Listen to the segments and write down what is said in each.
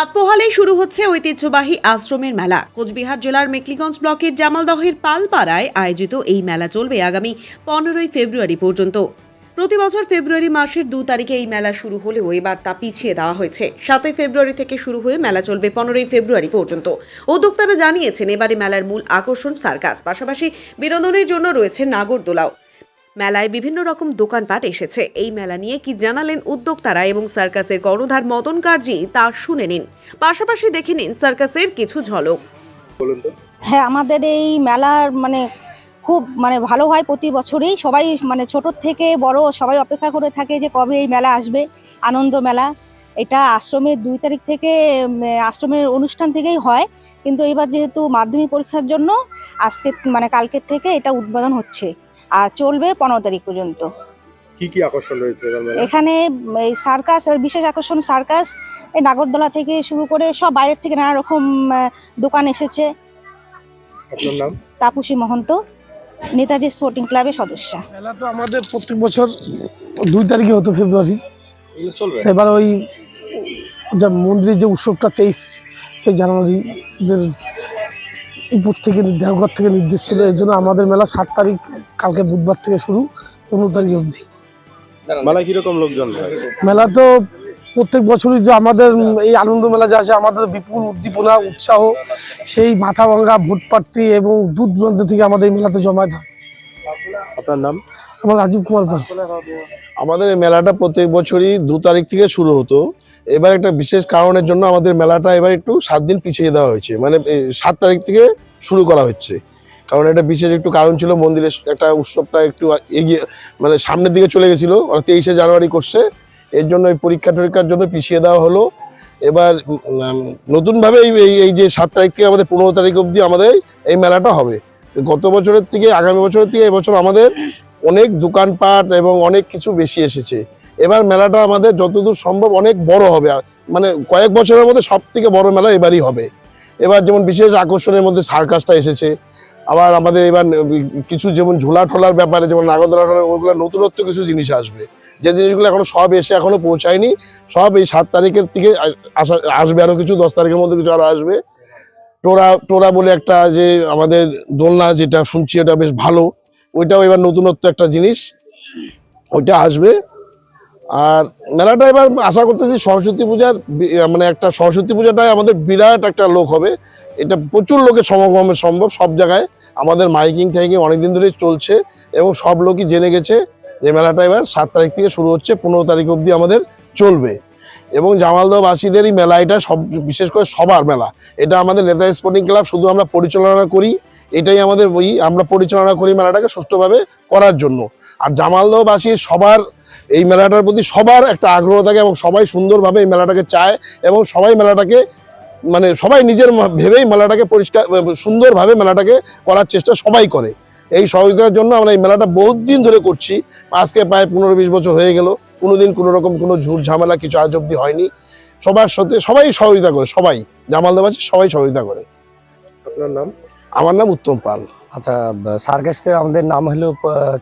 রাত পোহালেই শুরু হচ্ছে ঐতিহ্যবাহী আশ্রমের মেলা। কোচবিহার জেলার মেকলিগঞ্জ ব্লকের জামালদহের পালপাড়ায় আয়োজিত এই মেলা চলবে আগামী 15ই ফেব্রুয়ারি পর্যন্ত। প্রতি বছর ফেব্রুয়ারি মাসের 2 তারিখে এই মেলা শুরু হলেও এবার তা পিছিয়ে দেওয়া হয়েছে। 7ই ফেব্রুয়ারি থেকে শুরু হয়ে মেলা চলবে 15ই ফেব্রুয়ারি পর্যন্ত। উদ্যোক্তারা জানিয়েছেন এবারে মেলার মূল আকর্ষণ সার্কাস, পাশাপাশি বিনোদনের জন্য রয়েছে নাগরদোলাও। মেলায় বিভিন্ন রকম দোকানপাট এসেছে। এই মেলা নিয়ে কি জানালেন উদ্যোক্তারা এবং সার্কাসের কর্ণধার মদন কার্জি তা শুনে নিন, পাশাপাশি দেখে নিন সার্কাসের কিছু ঝলক। হ্যাঁ, আমাদের এই মেলার খুব ভালো হয় প্রতি বছরই। সবাই ছোট থেকে বড় সবাই অপেক্ষা করে থাকে যে কবে এই মেলা আসবে। আনন্দ মেলা এটা আশ্রমের 2 তারিখ থেকে আশ্রমের অনুষ্ঠান থেকেই হয়, কিন্তু এবার যেহেতু মাধ্যমিক পরীক্ষার জন্য আজকে কালকের থেকে এটা উদ্বোধন হচ্ছে আর চলবে 15 তারিখ পর্যন্ত। কি কি আকর্ষণ রয়েছে এখানে? এই সার্কাস, বিশেষ আকর্ষণ সার্কাস, এই নাগরদোলা থেকে শুরু করে সব বাইরের থেকে নানা রকম দোকান এসেছে। আপনার নাম? তাপসী মহন্ত, নেতাজি স্পোর্টিং ক্লাবের সদস্য। মেলা তো আমাদের প্রত্যেক বছর 2 তারিখে হতো ফেব্রুয়ারির। এবার ওই যা মন্দিরের যে উৎসবটা 23 সেই জানুয়ারিদের উপর থেকে দেওঘর থেকে নির্দেশ ছিল, এই জন্য আমাদের মেলা 7 তারিখ কালকে বুধবার থেকে শুরু 15 তারিখ অবধি। মেলায় কিরকম লোকজন হয়? মেলা তো প্রত্যেক বছরই যে আমাদের এই আনন্দ মেলা যা আছে, আমাদের বিপুল উদ্দীপনা উৎসাহ, সেই মাথা ভাঙা ভোটপাট্টি এবং দূর দূরান্ত থেকে আমাদের এই মেলাতে জমায়েত হয়। আপনার নাম? আমার রাজীব কুমার পাল। আমাদের এই মেলাটা প্রত্যেক বছরই 2 তারিখ থেকে শুরু হতো। এবার একটা বিশেষ কারণের জন্য আমাদের মেলাটা এবার একটু 7 দিন পিছিয়ে দেওয়া হয়েছে, 7 তারিখ থেকে শুরু করা হচ্ছে। কারণ এটা বিশেষ একটু কারণ ছিল, মন্দিরের একটা উৎসবটা একটু এগিয়ে সামনের দিকে চলে গেছিলো, 23শে জানুয়ারি করছে। এর জন্য এই পরীক্ষার জন্য পিছিয়ে দেওয়া হলো। এবার নতুনভাবে এই যে 7 তারিখ থেকে আমাদের 15 তারিখ অবধি আমাদের এই মেলাটা হবে। গত বছরের থেকে আগামী বছরের থেকে এবছর আমাদের অনেক দোকানপাট এবং অনেক কিছু বেশি এসেছে। এবার মেলাটা আমাদের যতদূর সম্ভব অনেক বড় হবে, কয়েক বছরের মধ্যে সব থেকে বড় মেলা এবারই হবে। এবার যেমন বিশেষ আকর্ষণের মধ্যে সার্কাসটা এসেছে, আবার আমাদের এবার কিছু যেমন ঝোলা ঠোলার ব্যাপারে, যেমন নাগরদোলা ঠোলা, ওগুলো নতুনত্ব কিছু জিনিস আসবে। যে জিনিসগুলো সব এখনো পৌঁছায়নি, সব এই 7 তারিখের থেকে আসবে। আরও কিছু 10 তারিখের মধ্যে কিছু আরও আসবে। টোরা বলে একটা যে আমাদের দোলনা, যেটা শুনছি এটা বেশ ভালো, ওইটাও এবার নতুনত্ব একটা জিনিস, ওইটা আসবে। আর মেলাটা এবার আশা করতেছি সরস্বতী পূজার একটা সরস্বতী পূজাটাই আমাদের বিরাট একটা লোক হবে। এটা প্রচুর লোকের সমাগমের সম্ভব। সব জায়গায় আমাদের মাইকিং টাইকিং অনেকদিন ধরেই চলছে এবং সব লোকই জেনে গেছে যে মেলাটা এবার 7 তারিখ থেকে শুরু হচ্ছে, 15 তারিখ অবধি আমাদের চলবে। এবং জামালদহবাসীদেরই মেলা এটা, সব বিশেষ করে সবার মেলা এটা। আমাদের নেতাজি স্পোর্টিং ক্লাব শুধু আমরা পরিচালনা করি, এটাই আমাদের আমরা পরিচালনা করি মেলাটাকে সুষ্ঠুভাবে করার জন্য। আর জামালদহবাসীর সবার এই মেলাটার প্রতি সবার একটা আগ্রহ থাকে এবং সবাই সুন্দরভাবে এই মেলাটাকে চায় এবং সবাই মেলাটাকে সবাই নিজের ভেবেই মেলাটাকে পরিষ্কার সুন্দরভাবে মেলাটাকে করার চেষ্টা সবাই করে। এই সহযোগিতার জন্য আমরা এই মেলাটা বহুত দিন ধরে করছি। আজকে প্রায় 15-20 বছর হয়ে গেল। কোনোদিন কোনো রকম কোনো ঝুট ঝামেলা কিছু আজ অবধি হয়নি। সবার সাথে সবাই সহযোগিতা করে, সবাই জামালদহবাসী সবাই সহযোগিতা করে। আপনার নাম? আমার নাম উত্তম পাল। আচ্ছা, সার্কাসের আমাদের নাম হলো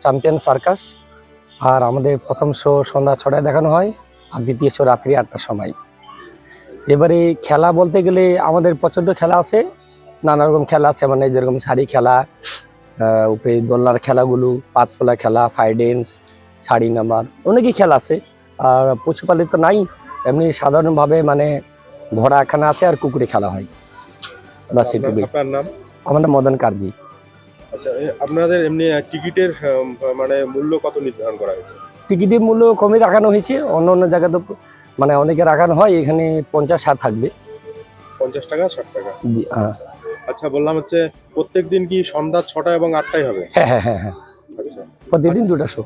চ্যাম্পিয়ন সার্কাস। আর আমাদের প্রথম শো সন্ধ্যা 6টায় দেখানো হয় আর দ্বিতীয় শো রাত্রি 8টার সময়। এবারে খেলা বলতে গেলে আমাদের প্রচণ্ড খেলা আছে, নানা রকম খেলা আছে, যেরকম শাড়ি খেলা, উপরে দোলনার খেলাগুলো, পাতফোলা খেলা, ফায়ার ড্যান্স, শাড়ি নামার, অনেকই খেলা আছে। আর পশুপালিত নাই, এমনি সাধারণভাবে ঘোড়া খানা আছে আর কুকুরে খেলা হয়। বাস এটুকুই। আপনার নাম? আমার নাম মদন কার্জি। আচ্ছা, আপনাদের এমনি টিকিটের মূল্য কত নির্ধারণ করা হয়েছে? টিকিটের মূল্য কমই রাখানো হয়েছে, অন্য অন্য জায়গায় তো অনেকে রাখানো হয়, এখানে 50-60 থাকবে। 50 টাকা 60 টাকা? হ্যাঁ। আচ্ছা, বললাম হচ্ছে প্রত্যেক দিন কি সন্ধ্যা 6টা এবং 8টায় হবে? হ্যাঁ হ্যাঁ হ্যাঁ হ্যাঁ, প্রতিদিন 2টা শো।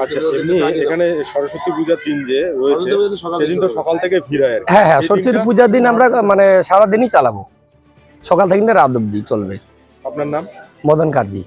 আচ্ছা, এমনি এখানে সরস্বতী পূজার দিন যে রয়েছে সেদিন তো সকাল থেকে ভিড় হয়। হ্যাঁ হ্যাঁ, সরস্বতী পূজার দিন আমরা সারাদিনই চালাবো, সকাল থেকে রাত অবধি চলবে। আপনার নাম? মদন কার্জি।